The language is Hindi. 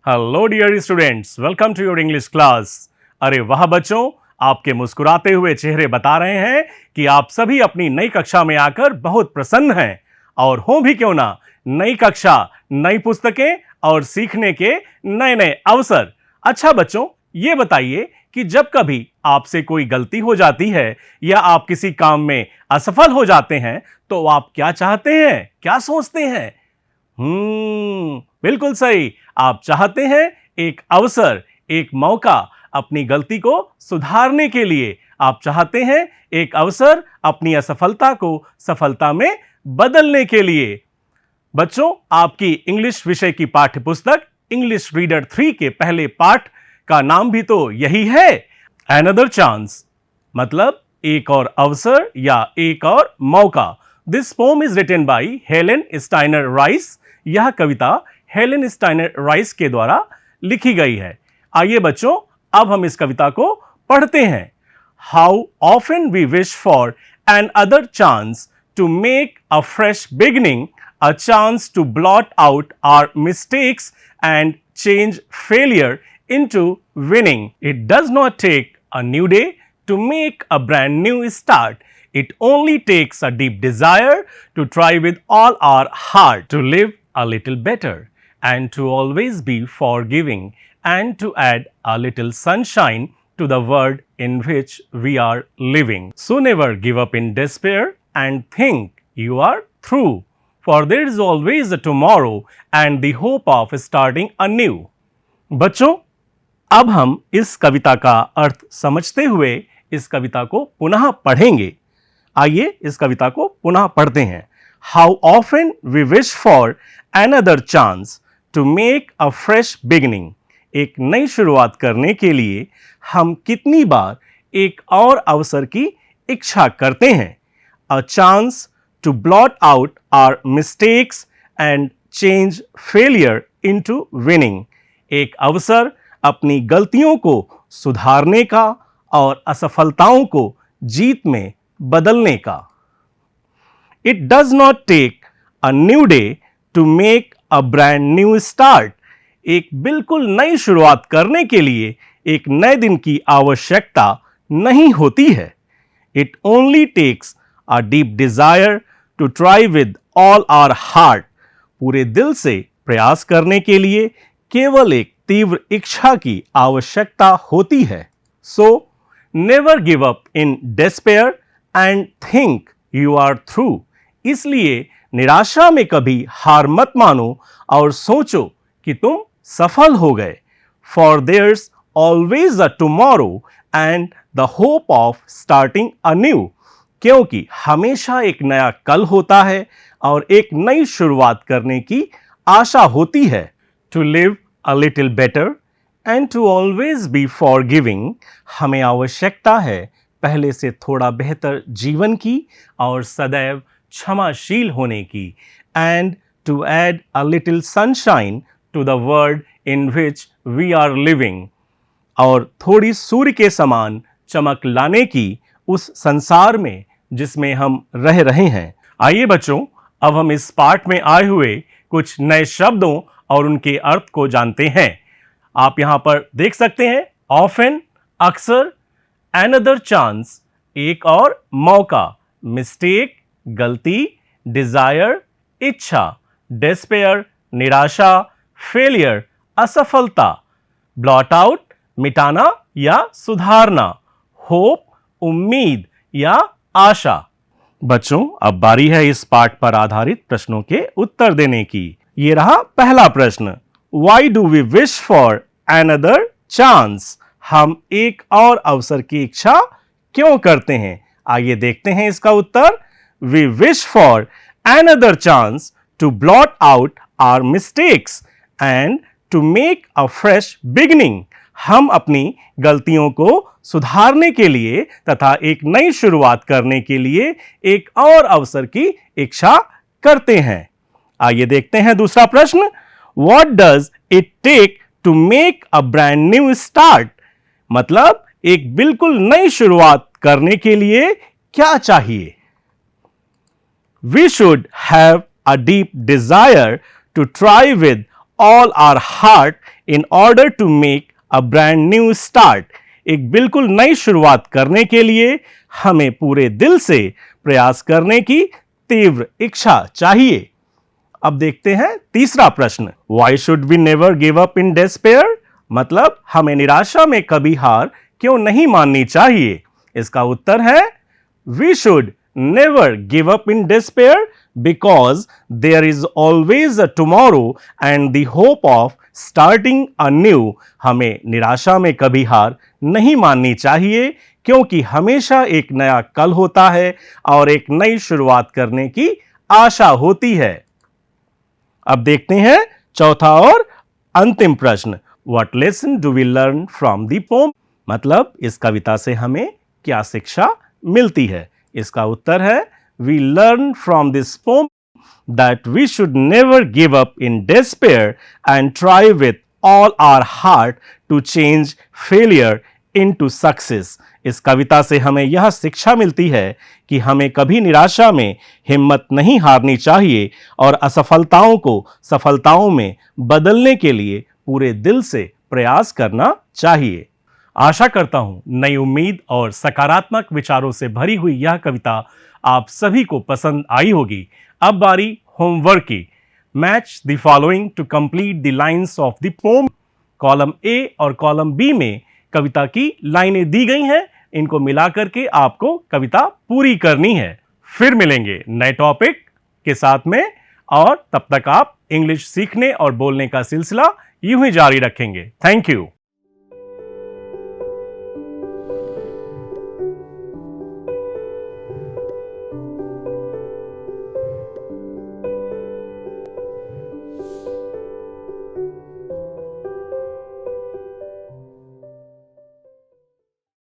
Hello dear students, welcome to your English class. अरे वाह बच्चों, आपके मुस्कुराते हुए चेहरे बता रहे हैं कि आप सभी अपनी नई कक्षा में आकर बहुत प्रसन्न हैं। और हो भी क्यों ना, नई कक्षा, नई पुस्तकें और सीखने के नए नए अवसर। अच्छा बच्चों, ये बताइए कि जब कभी आपसे कोई गलती हो जाती है या आप किसी काम में असफल हो जाते हैं तो आप क्या चाहते हैं, क्या सोचते हैं? बिल्कुल सही। आप चाहते हैं एक अवसर, एक मौका अपनी गलती को सुधारने के लिए। आप चाहते हैं एक अवसर अपनी असफलता को सफलता में बदलने के लिए। बच्चों, आपकी इंग्लिश विषय की पाठ्य पुस्तक इंग्लिश रीडर 3 के पहले पाठ का नाम भी तो यही है, अनदर चांस, मतलब एक और अवसर या एक और मौका। This poem is written by Helen Steiner Rice. यह कविता हेलेन स्टाइनर राइस के द्वारा लिखी गई है। आइए बच्चों, अब हम इस कविता को पढ़ते हैं। How often we wish for an other chance to make a fresh beginning, a chance to blot out our mistakes and change failure into winning. It does not take a new day to make a brand new start. It only takes a deep desire to try with all our heart to live a little better and to always be forgiving and to add a little sunshine to the world in which we are living. So never give up in despair and think you are through. For there is always a tomorrow and the hope of starting anew. बच्चों, अब हम इस कविता का अर्थ समझते हुए इस कविता को पुनः पढ़ेंगे। आइए इस कविता को पुनः पढ़ते हैं। How often we wish for another chance to make a fresh beginning. एक नई शुरुआत करने के लिए हम कितनी बार एक और अवसर की इच्छा करते हैं। A chance to blot out our mistakes and change failure into winning. एक अवसर अपनी गलतियों को सुधारने का और असफलताओं को जीत में बदलने का। It does not take a new day to make a brand new start. एक बिल्कुल नई शुरुआत करने के लिए एक नए दिन की आवश्यकता नहीं होती है। It only takes a deep desire to try with all our heart. पूरे दिल से प्रयास करने के लिए केवल एक तीव्र इच्छा की आवश्यकता होती है। So never give up in despair and think you are through. इसलिए निराशा में कभी हार मत मानो और सोचो कि तुम सफल हो गए। For there's always a tomorrow and the hope of starting anew. क्योंकि हमेशा एक नया कल होता है और एक नई शुरुआत करने की आशा होती है। To live a little better and to always be forgiving. हमें आवश्यकता है पहले से थोड़ा बेहतर जीवन की और सदैव क्षमाशील होने की। And to add a little sunshine to the world in which we are living. और थोड़ी सूर्य के समान चमक लाने की उस संसार में जिसमें हम रह रहे हैं। आइए बच्चों, अब हम इस पाठ में आए हुए कुछ नए शब्दों और उनके अर्थ को जानते हैं। आप यहां पर देख सकते हैं, ऑफन अक्सर, अनदर चांस एक और मौका, मिस्टेक गलती, डिजायर इच्छा, डेस्पेयर निराशा, फेलियर असफलता, ब्लॉट आउट मिटाना या सुधारना, होप उम्मीद या आशा। बच्चों, अब बारी है इस पाठ पर आधारित प्रश्नों के उत्तर देने की। ये रहा पहला प्रश्न। Why do we wish for another chance? हम एक और अवसर की इच्छा क्यों करते हैं? आइए देखते हैं इसका उत्तर। We wish for another chance to blot out our mistakes and to make a fresh beginning. हम अपनी गलतियों को सुधारने के लिए तथा एक नई शुरुआत करने के लिए एक और अवसर की इच्छा करते हैं। आइए देखते हैं दूसरा प्रश्न। What does it take to make a brand new start? मतलब एक बिल्कुल नई शुरुआत करने के लिए क्या चाहिए? We should have a deep desire to try with all our heart in order to make a brand new start, एक बिल्कुल नई शुरुआत करने के लिए हमें पूरे दिल से प्रयास करने की तीव्र इच्छा चाहिए। अब देखते हैं तीसरा प्रश्न, why should we never give up in despair, मतलब हमें निराशा में कभी हार क्यों नहीं माननी चाहिए। इसका उत्तर है we should never give up in despair because there is always a tomorrow and the hope of starting a new. हमें निराशा में कभी हार नहीं माननी चाहिए क्योंकि हमेशा एक नया कल होता है और एक नई शुरुआत करने की आशा होती है। अब देखते हैं चौथा और अंतिम प्रश्न, what lesson do we learn from the poem, मतलब इस कविता से हमें क्या शिक्षा मिलती है। इसका उत्तर है we learn from this poem that we should never give up in despair and try with all our heart to change failure into success. इस कविता से हमें यह शिक्षा मिलती है कि हमें कभी निराशा में हिम्मत नहीं हारनी चाहिए और असफलताओं को सफलताओं में बदलने के लिए पूरे दिल से प्रयास करना चाहिए। आशा करता हूं नई उम्मीद और सकारात्मक विचारों से भरी हुई यह कविता आप सभी को पसंद आई होगी। अब बारी होमवर्क की। Match the following to complete the lines of the poem. Column A और कॉलम बी में कविता की लाइनें दी गई हैं, इनको मिलाकर के आपको कविता पूरी करनी है। फिर मिलेंगे नए टॉपिक के साथ में, और तब तक आप इंग्लिश सीखने और बोलने का सिलसिला यूं ही जारी रखेंगे। Thank you.